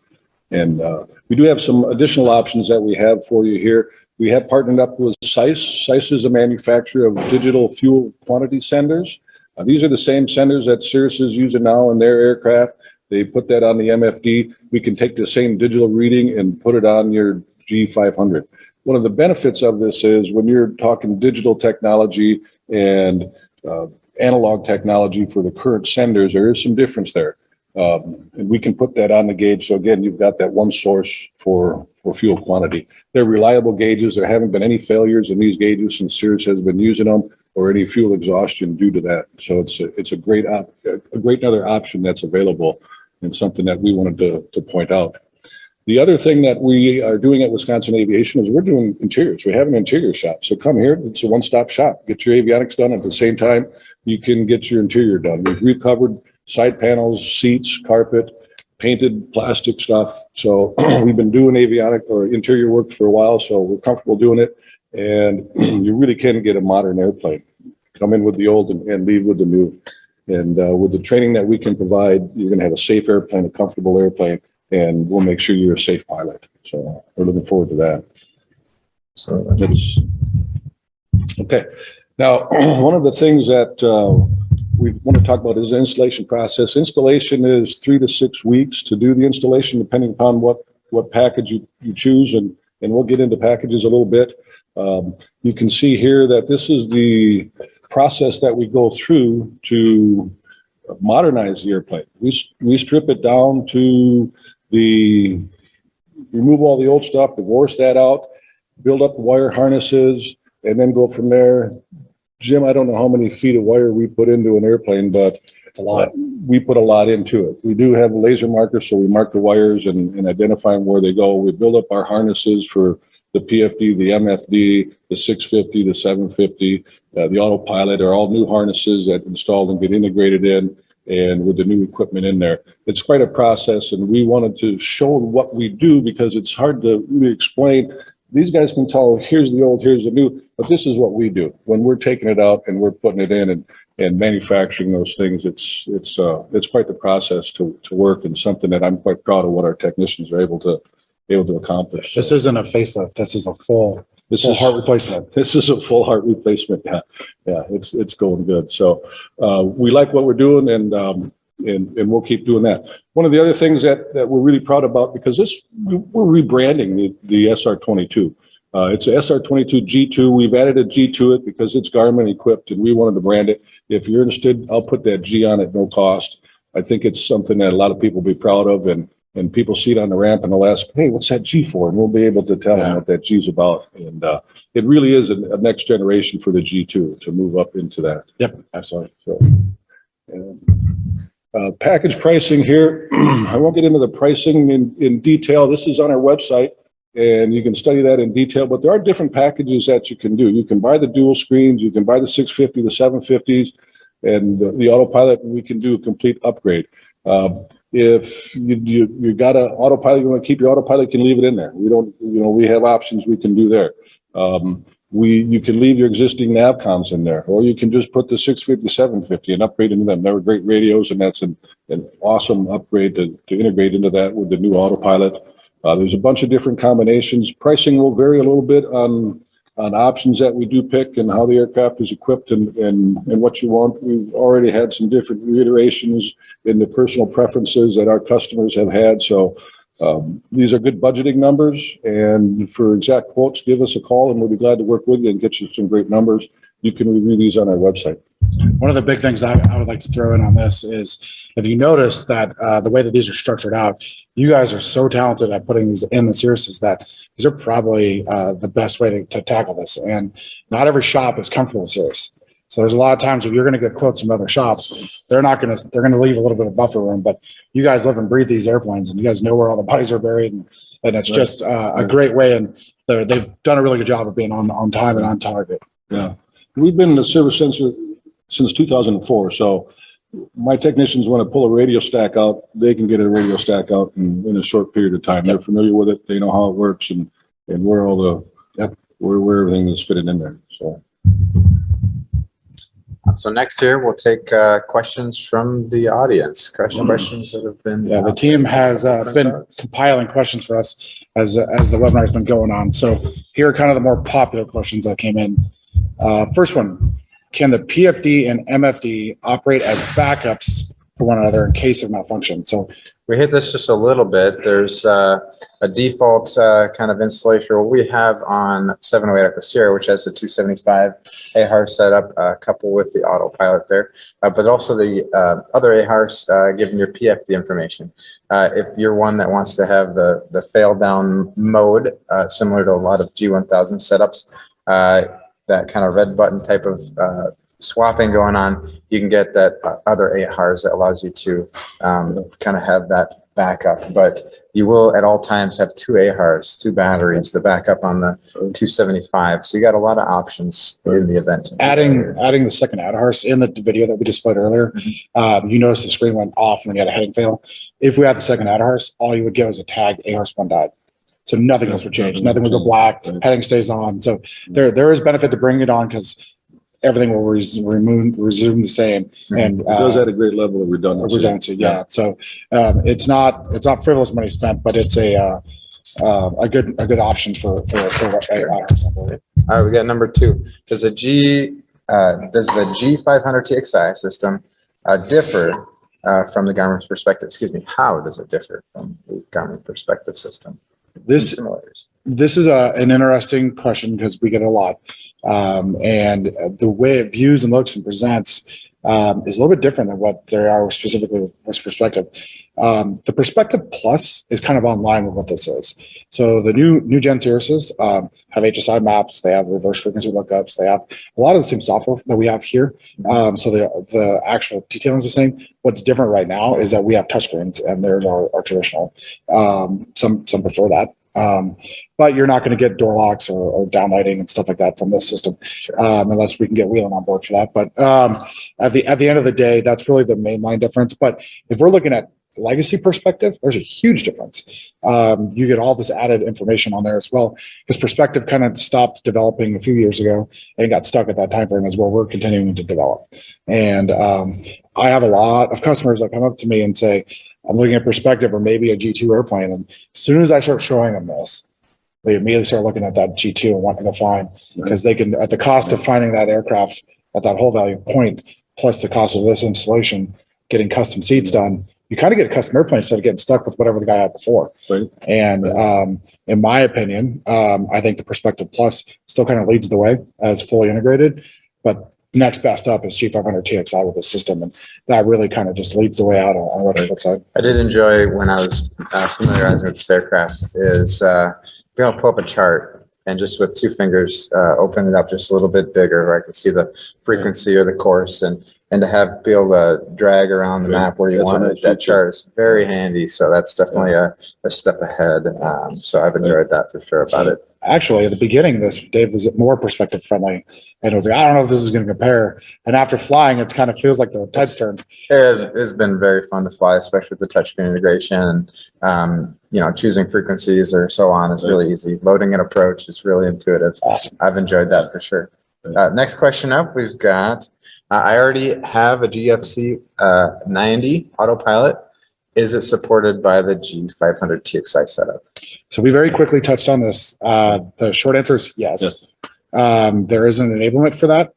And we do have some additional options that we have for you here. We have partnered up with SICE. SICE is a manufacturer of digital fuel quantity senders. These are the same senders that Cirrus is using now in their aircraft. They put that on the MFD. We can take the same digital reading and put it on your G500. One of the benefits of this is when you're talking digital technology and analog technology for the current senders, there is some difference there. And we can put that on the gauge. So again, you've got that one source for fuel quantity. They're reliable gauges. There haven't been any failures in these gauges since Cirrus has been using them, or any fuel exhaustion due to that. So it's a great another option that's available, and something that we wanted to point out. The other thing that we are doing at Wisconsin Aviation is we're doing interiors. We have an interior shop. So come here, it's a one-stop shop. Get your avionics done at the same time you can get your interior done. We've recovered side panels, seats, carpet, painted plastic stuff. So we've been doing avionic or interior work for a while, so we're comfortable doing it. And you really can get a modern airplane. Come in with the old and leave with the new. And with the training that we can provide, you're going to have a safe airplane, a comfortable airplane, and we'll make sure you're a safe pilot. So we're looking forward to that. So that's okay. Now, one of the things that we want to talk about is the installation process. Installation is 3 to 6 weeks to do the installation, depending upon what package you choose, and we'll get into packages a little bit. You can see here that this is the process that we go through to modernize the airplane. We strip it down to remove all the old stuff, divorce that out, build up the wire harnesses, and then go from there. Jim, I don't know how many feet of wire we put into an airplane, but it's a lot. We put a lot into it. We do have laser markers, so we mark the wires and identify them where they go. We build up our harnesses for the PFD, the MFD, the 650, the 750, the autopilot are all new harnesses that install and get integrated in, and with the new equipment in there. It's quite a process, and we wanted to show what we do because it's hard to really explain. These guys can tell, here's the old, here's the new, but this is what we do when we're taking it out and we're putting it in. And and manufacturing those things. It's quite the process to work, and something that I'm quite proud of what our technicians are able to accomplish. This isn't a facelift. This is a full heart replacement. This is a full heart replacement. Yeah, it's going good. So we like what we're doing, and we'll keep doing that. One of the other things that we're really proud about, because we're rebranding the SR22. It's a SR22 G2. We've added a G to it because it's Garmin equipped, and we wanted to brand it. If you're interested, I'll put that G on at no cost. I think it's something that a lot of people will be proud of, and people see it on the ramp and they'll ask, hey, what's that G for? And we'll be able to tell them what that G's about. And it really is a next generation for the G2 to move up into that. Yep, absolutely. So, package pricing here. I won't get into the pricing in detail. This is on our website, and you can study that in detail, but there are different packages that you can do. You can buy the dual screens, you can buy the 650, the 750s, and the autopilot, and we can do a complete upgrade. If you got an autopilot, you want to keep your autopilot, you can leave it in there. We don't, we have options we can do there. You can leave your existing Navcoms in there, or you can just put the 650, 750 and upgrade into them. They're great radios, and that's an awesome upgrade to integrate into that with the new autopilot. There's a bunch of different combinations. Pricing will vary a little bit on options that we do pick and how the aircraft is equipped and what you want. We've already had some different reiterations in the personal preferences that our customers have had. So these are good budgeting numbers, and for exact quotes, give us a call and we'll be glad to work with you and get you some great numbers. You can review these on our website. One of the big things I would like to throw in on this is, if you notice that the way that these are structured out, you guys are so talented at putting these in the Cirruses that these are probably the best way to tackle this. And not every shop is comfortable with Cirrus. So there's a lot of times if you're going to get quotes from other shops, they're going to leave a little bit of buffer room, but you guys live and breathe these airplanes, and you guys know where all the bodies are buried, and it's just a great way. And they've done a really good job of being on time and on target. Yeah, we've been in the service since 2004. So my technicians want to pull a radio stack out, they can get a radio stack out in a short period of time. They're familiar with it. They know how it works and where all where everything is fitted in there. So next here, we'll take questions from the audience. Questions that have been. Yeah, the team has been compiling questions for us as the webinar has been going on. So here are kind of the more popular questions that came in. First one: can the PFD and MFD operate as backups for one another in case of malfunction? So we hit this just a little bit. There's a default kind of installation we have on 708 Echo Sierra, which has the 275 AHAR setup, coupled with the autopilot there, but also the other AHARs giving your PFD information. If you're one that wants to have the fail down mode, similar to a lot of G1000 setups, that kind of red button type of swapping going on, you can get that other AHARs that allows you to kind of have that backup. But you will at all times have two AHARs, two batteries, the backup on the 275. So you got a lot of options in the event. Adding the second AHARs in the video that we displayed earlier, you notice the screen went off and you had a heading fail. If we had the second AHARs, all you would get was a tag AHARS1 died. So nothing else would change. Nothing would go black. Heading stays on. So there is benefit to bringing it on because everything will resume the same. And it does add a great level of redundancy. Yeah. So it's not frivolous money spent, but it's a good option for AHARs on board. All right, we got number 2. Does the G500 Txi system differ from the Garmin perspective? Excuse me. How does it differ from the Garmin perspective system? This is an interesting question because we get it a lot. And the way it views and looks and presents is a little bit different than what they are specifically with perspective. The Perspective Plus is kind of online with what this is. So the new Gen Cirruses have HSI maps, they have reverse frequency lookups, they have a lot of the same software that we have here. So the actual detailing is the same. What's different right now is that we have touchscreens and there's our traditional. Some prefer that. But you're not going to get door locks or downlighting and stuff like that from this system, unless we can get Wheeling on board for that. But at the end of the day, that's really the mainline difference. But if we're looking at legacy perspective, there's a huge difference. You get all this added information on there as well, because perspective kind of stopped developing a few years ago and got stuck at that time frame as well. We're continuing to develop. And I have a lot of customers that come up to me and say, I'm looking at perspective or maybe a G2 airplane. And as soon as I start showing them this, they immediately start looking at that G2 and wanting to find, because they can, at the cost of finding that aircraft at that whole value point, plus the cost of this installation, getting custom seats done, you kind of get a custom airplane instead of getting stuck with whatever the guy had before. Right. And in my opinion, I think the Perspective Plus still kind of leads the way as fully integrated, but next best up is G500 Txi with the system. And that really kind of just leads the way out on retrofit side. I did enjoy when I was familiarizing with this aircraft is being able to pull up a chart and just with two fingers open it up just a little bit bigger where I can see the frequency or the course and to be able to drag around the map where you want it. That chart is very handy. So that's definitely a step ahead. So I've enjoyed that for sure about it. Actually, at the beginning, Dave was more perspective friendly, and it was like, I don't know if this is going to compare. And after flying, it kind of feels like the tide's turned. It's been very fun to fly, especially with the touchscreen integration. Choosing frequencies or so on is really easy. Loading an approach is really intuitive. Awesome. I've enjoyed that for sure. Next question up, we've got, I already have a GFC 90 autopilot. Is it supported by the G500 Txi setup? So we very quickly touched on this. The short answer is yes. There is an enablement for that.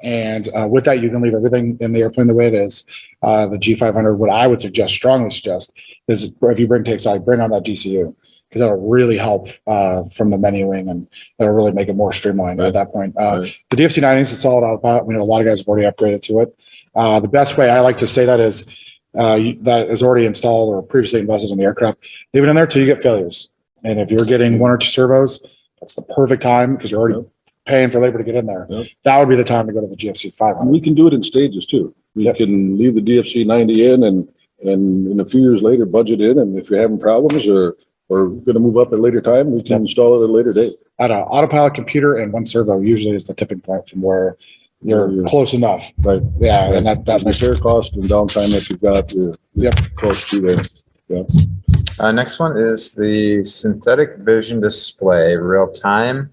And with that, you can leave everything in the airplane the way it is. The G500, what I would strongly suggest, is if you bring Txi, bring on that GCU, because that'll really help from the menuing, and that'll really make it more streamlined at that point. The DFC 90 is a solid autopilot. We know a lot of guys have already upgraded to it. The best way I like to say that is that is already installed or previously invested in the aircraft. Leave it in there till you get failures. And if you're getting one or two servos, that's the perfect time because you're already paying for labor to get in there. That would be the time to go to the GFC 500. We can do it in stages too. We can leave the DFC 90 in and in a few years later budget in, and if you're having problems or going to move up at a later time, we can install it at a later date. At an autopilot computer and one servo usually is the tipping point from where you're close enough. Right. Yeah, and that repair cost and downtime that you've got, you're close to there. Yeah. Next one is the synthetic vision display real time,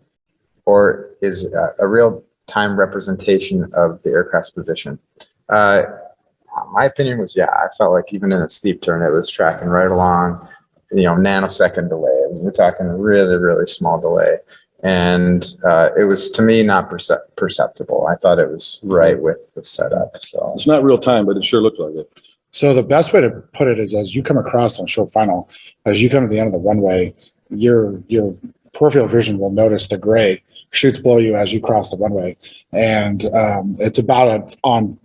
or is a real time representation of the aircraft's position. My opinion was, I felt like even in a steep turn, it was tracking right along, nanosecond delay. I mean, we're talking a really, really small delay. And it was, to me, not perceptible. I thought it was right with the setup. So it's not real time, but it sure looks like it. So the best way to put it is, as you come across on short final, as you come to the end of the runway, your peripheral vision will notice the gray shoots below you as you cross the runway, and it's about on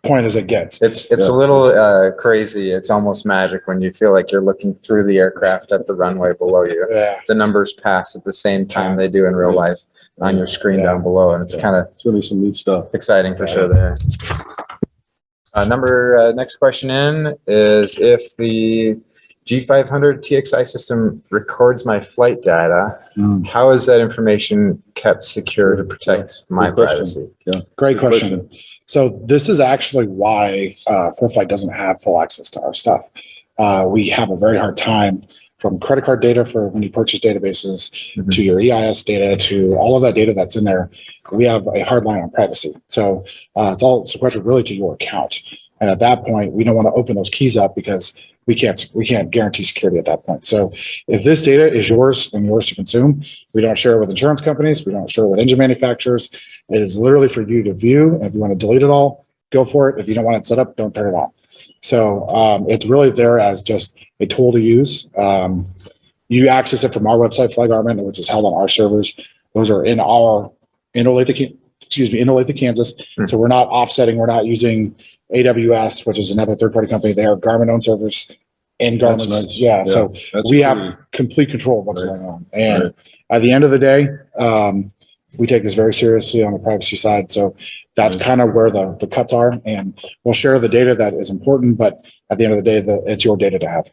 point as it gets. It's a little crazy. It's almost magic when you feel like you're looking through the aircraft at the runway below you. The numbers pass at the same time they do in real life on your screen down below, and it's it's really some neat stuff. Exciting for sure there. Next question in is, if the G500 Txi system records my flight data, how is that information kept secure to protect my privacy? Great question. So this is actually why ForeFlight doesn't have full access to our stuff. We have a very hard time, from credit card data for when you purchase databases to your EIS data to all of that data that's in there. We have a hard line on privacy. So it's all sequestered really to your account. And at that point, we don't want to open those keys up because we can't guarantee security at that point. So if this data is yours and yours to consume, we don't share it with insurance companies. We don't share it with engine manufacturers. It is literally for you to view. If you want to delete it all, go for it. If you don't want it set up, don't turn it on. So it's really there as just a tool to use. You access it from our website, Fly Garmin, which is held on our servers. Those are in Olathe, Kansas. So we're not offsetting. We're not using AWS, which is another third-party company. They are Garmin-owned servers in Garmin. Nice. So we have complete control of what's going on. And at the end of the day, we take this very seriously on the privacy side. So that's kind of where the cuts are. And we'll share the data that is important, but at the end of the day, it's your data to have.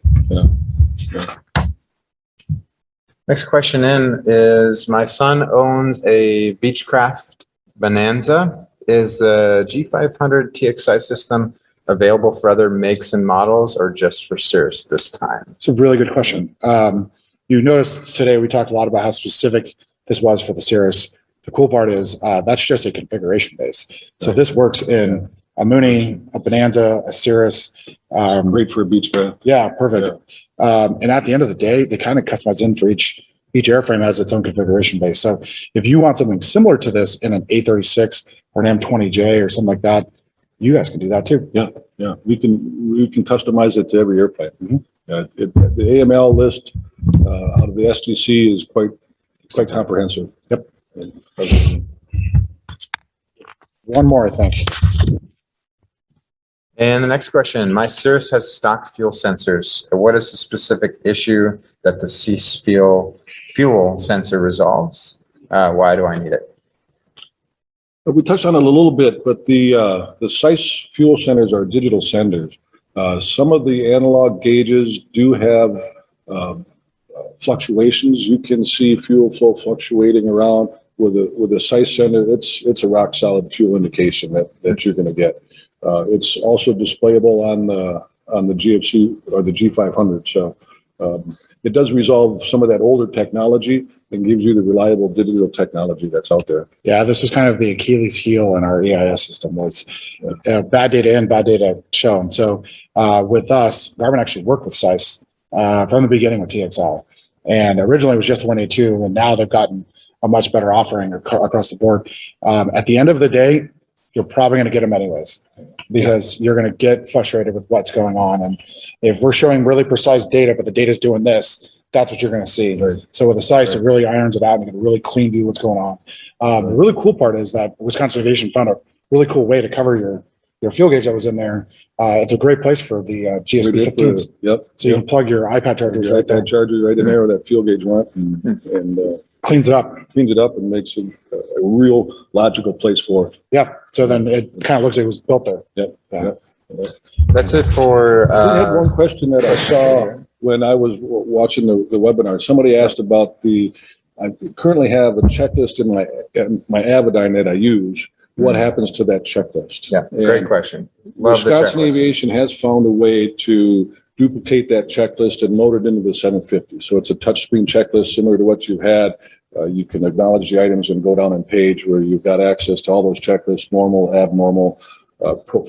Next question in is, my son owns a Beechcraft Bonanza. Is the G500 Txi system available for other makes and models or just for Cirrus this time? It's a really good question. You noticed today we talked a lot about how specific this was for the Cirrus. The cool part is that's just a configuration base. So this works in a Mooney, a Bonanza, a Cirrus. Great for a beach trip. Yeah, perfect. And at the end of the day, they kind of customize in for each airframe has its own configuration base. So if you want something similar to this in an A36 or an M20J or something like that, you guys can do that too. Yeah, we can customize it to every airplane. The AML list out of the STC is quite comprehensive. Yep. One more, I think. And the next question, my Cirrus has stock fuel sensors. What is the specific issue that the cease fuel sensor resolves? Why do I need it? We touched on it a little bit, but the SICE fuel senders are digital senders. Some of the analog gauges do have fluctuations. You can see fuel flow fluctuating around. With a SICE sender, it's a rock solid fuel indication that you're going to get. It's also displayable on the GFC or the G500. So it does resolve some of that older technology and gives you the reliable digital technology that's out there. Yeah, this was kind of the Achilles heel in our EIS system was bad data in, bad data shown. So with us, Garmin actually worked with SICE from the beginning with TXL. And originally it was just 182, and now they've gotten a much better offering across the board. At the end of the day, you're probably going to get them anyways, because you're going to get frustrated with what's going on. And if we're showing really precise data, but the data is doing this, that's what you're going to see. Right. So with the SICE, it really irons it out and you get a really clean view of what's going on. The really cool part is that Wisconsin Aviation found a really cool way to cover your fuel gauge that was in there. It's a great place for the GSP 15s. Yep. So you can plug your iPad chargers Your right there. iPad charger right in there where that fuel gauge went, and Cleans it up. cleans it up and makes it a real logical place for it. Yeah. So then it kind of looks like it was built there. Yep. Yeah. That's it for. I had one question that I saw when I was watching the webinar. Somebody asked about I currently have a checklist in my Avidyne that I use. What happens to that checklist? Yeah, great And question. Love the Wisconsin checklist. Aviation has found a way to duplicate that checklist and load it into the 750. So it's a touchscreen checklist similar to what you had. You can acknowledge the items and go down a page where you've got access to all those checklists, normal, abnormal,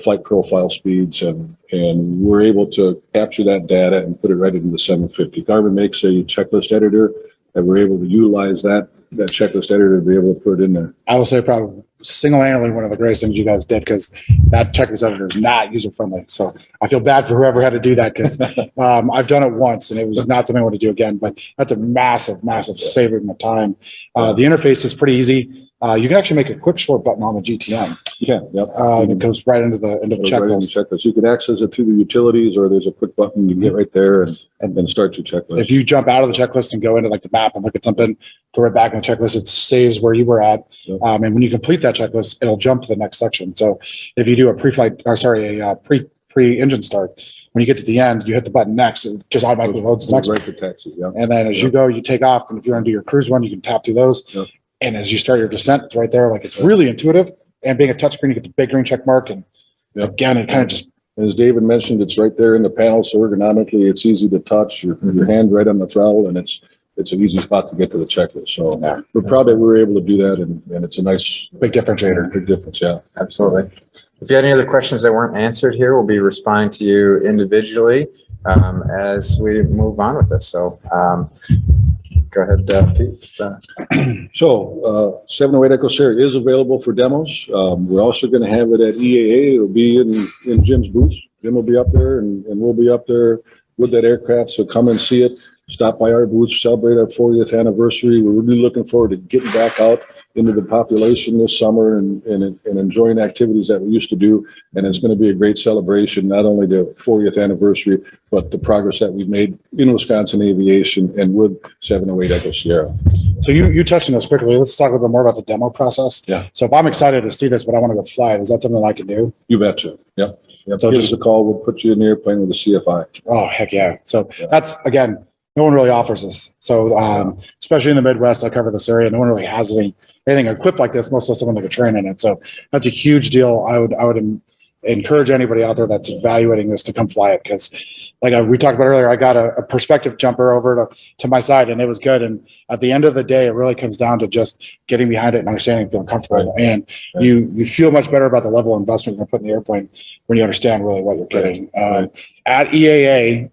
flight profile speeds, and we're able to capture that data and put it right into the 750. Garmin makes a checklist editor, and we're able to utilize that checklist editor to be able to put it in there. I will say probably single-handedly one of the greatest things you guys did, because that checklist editor is not user-friendly. So I feel bad for whoever had to do that, because I've done it once and it was not something I want to do again, but that's a massive, massive saving of time. The interface is pretty easy. You can actually make a quick short button on the GTM. You can, yep. That goes right into the Right in the checklist. checklist. You can access it through the utilities, or there's a quick button you can get right there and then start your checklist. If you jump out of the checklist and go into like the map and look at something, go right back in the checklist, it saves where you were at. Yep. And when you complete that checklist, it'll jump to the next section. So if you do a pre-engine start, when you get to the end, you hit the button next, it just automatically loads the next one. Right to taxi, yeah. And then as you go, you take off, and if you want to do your cruise one, you can tap through those. Yep. And as you start your descent, it's right there. Like, it's really intuitive. And being a touchscreen, you get the big green check mark. And Yep. again, it kind of just, As David mentioned, it's right there in the panel, so ergonomically, it's easy to touch. Your hand right on the throttle, and it's an easy spot to get to the checklist. So Yeah. we're proud that we were able to do that, and it's a nice big differentiator. big difference. Yeah. Absolutely. If you had any other questions that weren't answered here, we'll be responding to you individually as we move on with this. So go ahead, Pete. So 708 Echo Sierra is available for demos. We're also going to have it at EAA. It'll be in Jim's booth. Jim will be up there, and we'll be up there with that aircraft. So come and see it. Stop by our booth, celebrate our 40th anniversary. We're really looking forward to getting back out into the population this summer and enjoying activities that we used to do. And it's going to be a great celebration, not only the 40th anniversary, but the progress that we've made in Wisconsin aviation and with 708 Echo Sierra. So you touched on this quickly. Let's talk a little bit more about the demo process. Yeah. So if I'm excited to see this, but I want to go fly it, is that something I can do? You betcha. Yep. So So give just- us a call. We'll put you in the airplane with a CFI. Oh, heck yeah. So Yeah. that's, again, no one really offers this. So especially in the Midwest, I cover this area. No one really has anything equipped like this, most of someone that could train in it. So that's a huge deal. I would encourage anybody out there that's evaluating this to come fly it, because like we talked about earlier, I got a perspective jumper over to my side, and it was good. And at the end of the day, it really comes down to just getting behind it and understanding and feeling comfortable. Right. And you feel much better about the level of investment you're going to put in the airplane when you understand really what you're getting. At EAA,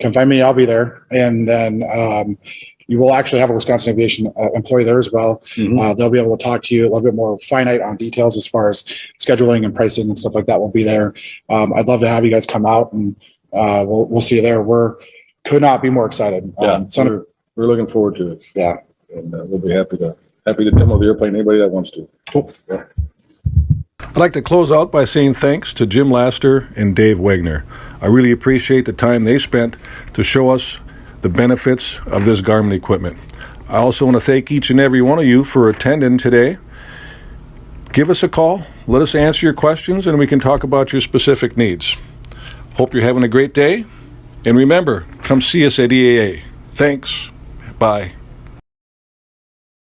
come find me, I'll be there. And then you will actually have a Wisconsin Aviation employee there as well. They'll be able to talk to you a little bit more finite on details as far as scheduling and pricing and stuff like that will be there. I'd love to have you guys come out, and we'll see you there. Could not be more excited. We're looking forward to it. Yeah. And we'll be happy to demo the airplane, anybody that wants to. Cool. Yeah. I'd like to close out by saying thanks to Jim Laster and Dave Wagner. I really appreciate the time they spent to show us the benefits of this Garmin equipment. I also want to thank each and every one of you for attending today. Give us a call, let us answer your questions, and we can talk about your specific needs. Hope you're having a great day, and remember, come see us at EAA. Thanks. Bye.